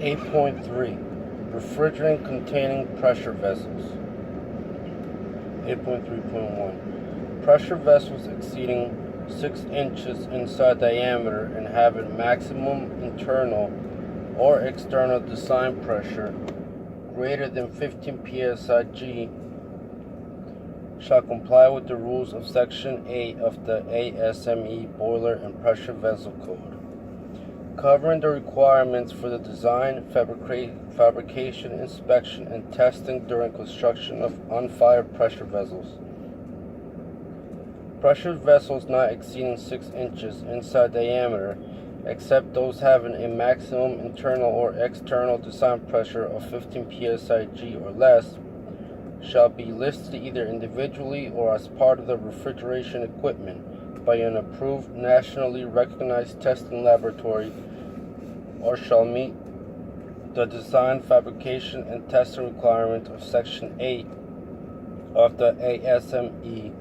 8.3 Refrigerant containing pressure vessels. 8.3.1 Pressure vessels exceeding 6 inches inside diameter and having maximum internal or external design pressure greater than 15 psi shall comply with the rules of Section 8 of the ASME Boiler and Pressure Vessel Code, covering the requirements for the design, fabrication, inspection, and testing during construction of unfired pressure vessels. Pressure vessels not exceeding 6 inches inside diameter, except those having a maximum internal or external design pressure of 15 psi or less, shall be listed either individually or as part of the refrigeration equipment by an approved nationally recognized testing laboratory, or shall meet the design, fabrication, and testing requirements of Section 8 of the ASME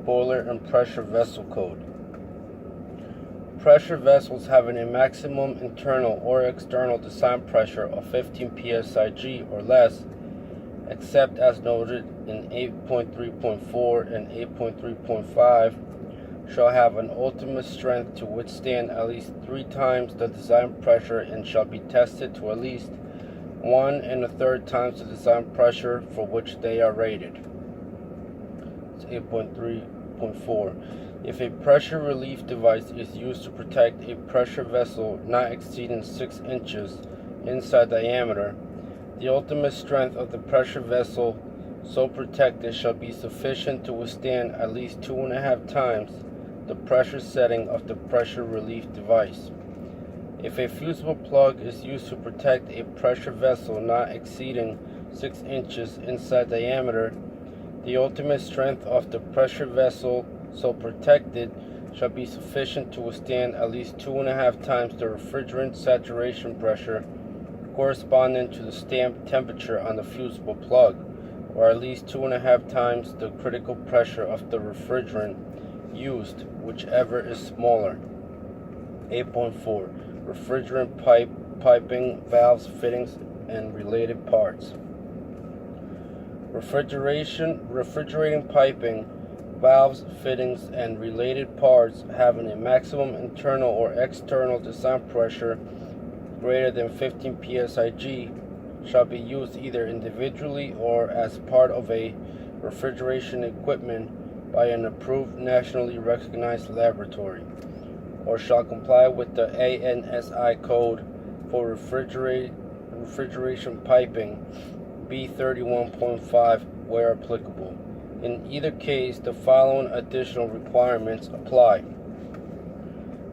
Boiler and Pressure Vessel Code. Pressure vessels having a maximum internal or external design pressure of 15 psi or less, except as noted in 8.3.4 and 8.3.5, shall have an ultimate strength to withstand at least 3 times the design pressure and shall be tested to at least 1 1/3 times the design pressure for which they are rated. It's 8.3.4. If a pressure relief device is used to protect a pressure vessel not exceeding 6 inches inside diameter, the ultimate strength of the pressure vessel so protected shall be sufficient to withstand at least 2.5 times the pressure setting of the pressure relief device. If a fusible plug is used to protect a pressure vessel not exceeding 6 inches inside diameter, the ultimate strength of the pressure vessel so protected shall be sufficient to withstand at least 2.5 times the refrigerant saturation pressure corresponding to the stamped temperature on the fusible plug, or at least 2.5 times the critical pressure of the refrigerant used, whichever is smaller. 8.4 Refrigerant piping, valves, fittings, and related parts. Refrigerating piping, valves, fittings, and related parts having a maximum internal or external design pressure greater than 15 psi shall be used either individually or as part of a refrigeration equipment by an approved nationally recognized laboratory, or shall comply with the ANSI code for refrigeration piping B31.5 where applicable. In either case, the following additional requirements apply.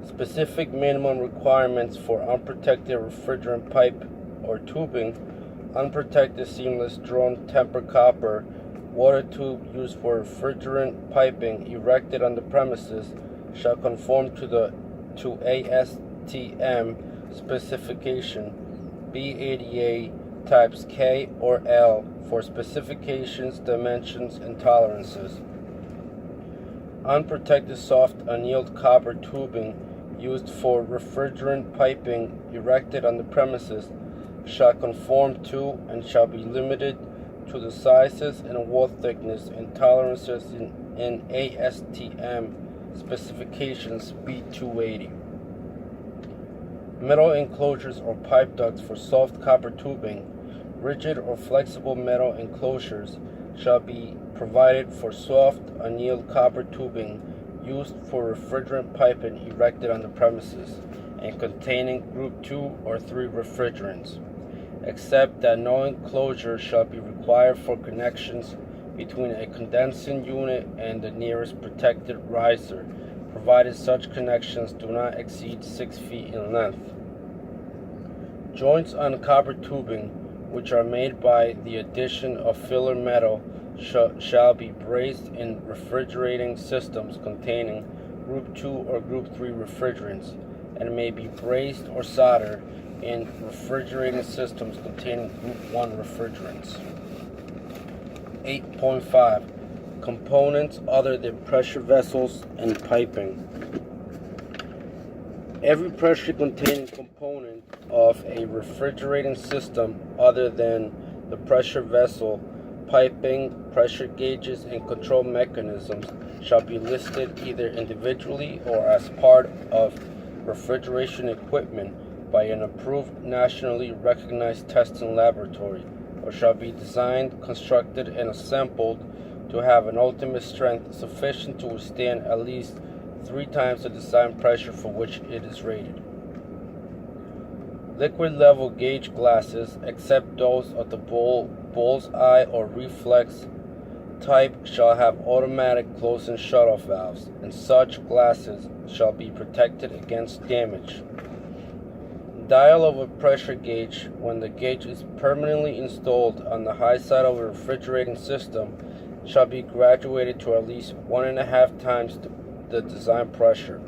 Specific minimum requirements for unprotected refrigerant pipe or tubing, unprotected seamless drawn tempered copper water tube used for refrigerant piping erected on the premises shall conform to ASTM specification B88 types K or L for specifications, dimensions, and tolerances. Unprotected soft annealed copper tubing used for refrigerant piping erected on the premises shall conform to and shall be limited to the sizes and wall thickness and tolerances in ASTM specifications B280. Metal enclosures or pipe ducts for soft copper tubing, rigid or flexible metal enclosures shall be provided for soft annealed copper tubing used for refrigerant piping erected on the premises and containing group 2 or 3 refrigerants, except that no enclosure shall be required for connections between a condensing unit and the nearest protected riser, provided such connections do not exceed 6 feet in length. Joints on copper tubing, which are made by the addition of filler metal, shall be braced in refrigerating systems containing Group 2 or Group 3 refrigerants, and may be braced or soldered in refrigerating systems containing Group 1 refrigerants. 8.5 Components other than pressure vessels and piping. Every pressure-containing component of a refrigerating system other than the pressure vessel, piping, pressure gauges, and control mechanisms shall be listed either individually or as part of refrigeration equipment by an approved nationally recognized testing laboratory, or shall be designed, constructed, and assembled to have an ultimate strength sufficient to withstand at least 3 times the design pressure for which it is rated. Liquid level gauge glasses, except those of the bull's-eye or reflex type, shall have automatic close and shut-off valves, and such glasses shall be protected against damage. Dial of a pressure gauge, when the gauge is permanently installed on the high side of a refrigerating system, shall be graduated to at least 1.5 times the design pressure.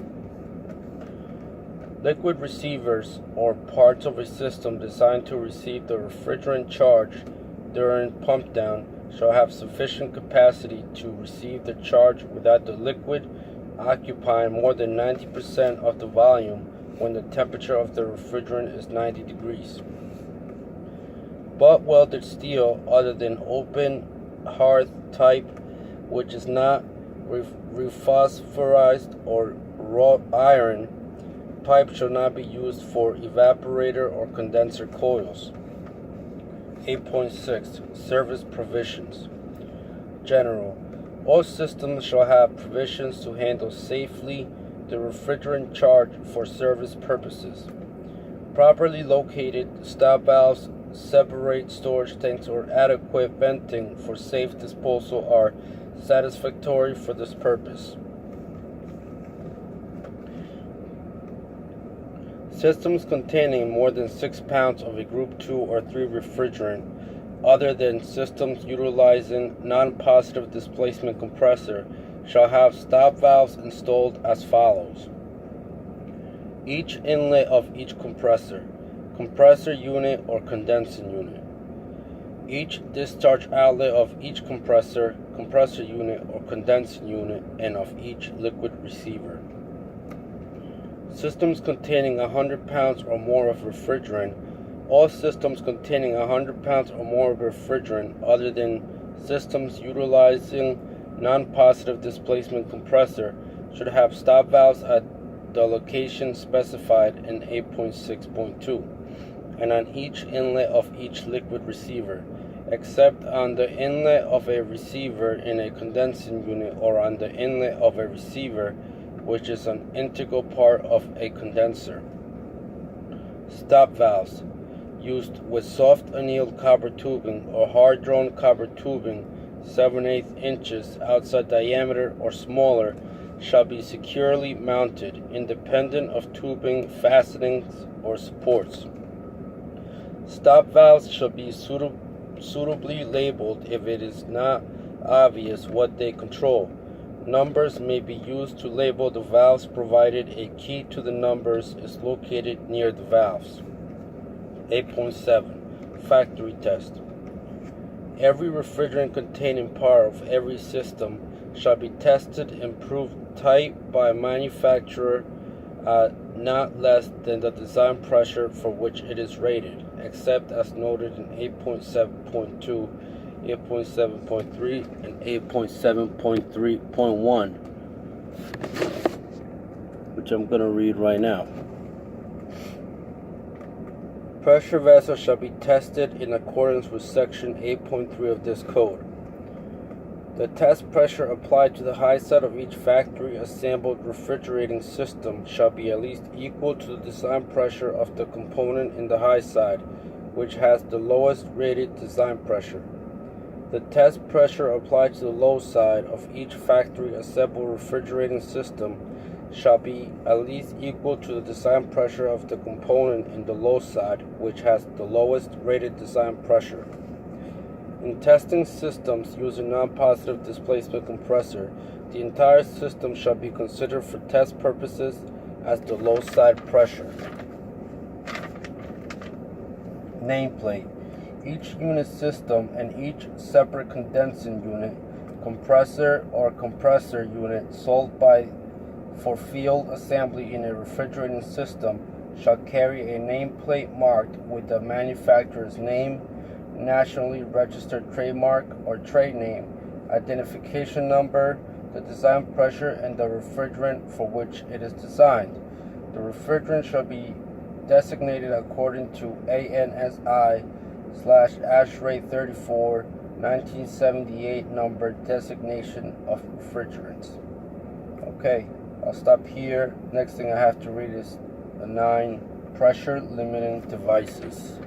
Liquid receivers, or parts of a system designed to receive the refrigerant charge during pump down, shall have sufficient capacity to receive the charge without the liquid occupying more than 90% of the volume when the temperature of the refrigerant is 90 degrees. Butt welded steel other than open hearth type, which is not rephosphorized or wrought iron pipe, shall not be used for evaporator or condenser coils. 8.6 Service provisions. General. All systems shall have provisions to handle safely the refrigerant charge for service purposes. Properly located stop valves, separate storage tanks, or adequate venting for safe disposal are satisfactory for this purpose. Systems containing more than 6 pounds of a Group 2 or 3 refrigerant, other than systems utilizing non-positive displacement compressor, shall have stop valves installed as follows. Each inlet of each compressor unit or condensing unit. Each discharge outlet of each compressor unit or condensing unit, and of each liquid receiver. Systems containing 100 pounds or more of refrigerant. All systems containing 100 pounds or more of refrigerant, other than systems utilizing non-positive displacement compressor, should have stop valves at the location specified in 8.6.2, and on each inlet of each liquid receiver, except on the inlet of a receiver in a condensing unit or on the inlet of a receiver which is an integral part of a condenser. Stop valves used with soft annealed copper tubing or hard drawn copper tubing 7/8 inches outside diameter or smaller shall be securely mounted, independent of tubing, fastenings, or supports. Stop valves shall be suitably labeled if it is not obvious what they control. Numbers may be used to label the valves provided a key to the numbers is located near the valves. 8.7 Factory test. Every refrigerant containing part of every system shall be tested and proved tight by manufacturer at not less than the design pressure for which it is rated, except as noted in 8.7.2, 8.7.3, and 8.7.3.1, which I'm going to read right now. Pressure vessels shall be tested in accordance with Section 8.3 of this code. The test pressure applied to the high side of each factory assembled refrigerating system shall be at least equal to the design pressure of the component in the high side, which has the lowest rated design pressure. The test pressure applied to the low side of each factory assembled refrigerating system shall be at least equal to the design pressure of the component in the low side, which has the lowest rated design pressure. In testing systems using non-positive displacement compressor, the entire system shall be considered for test purposes as the low side pressure. Nameplate. Each unit system and each separate condensing unit, compressor or compressor unit sold by for field assembly in a refrigerating system shall carry a nameplate marked with the manufacturer's name, nationally registered trademark or trade name, identification number, the design pressure, and the refrigerant for which it is designed. The refrigerant shall be designated according to ANSI/ASHRAE 34 1978 number designation of refrigerants. Okay, I'll stop here. Next thing I have to read is the 9 pressure limiting devices.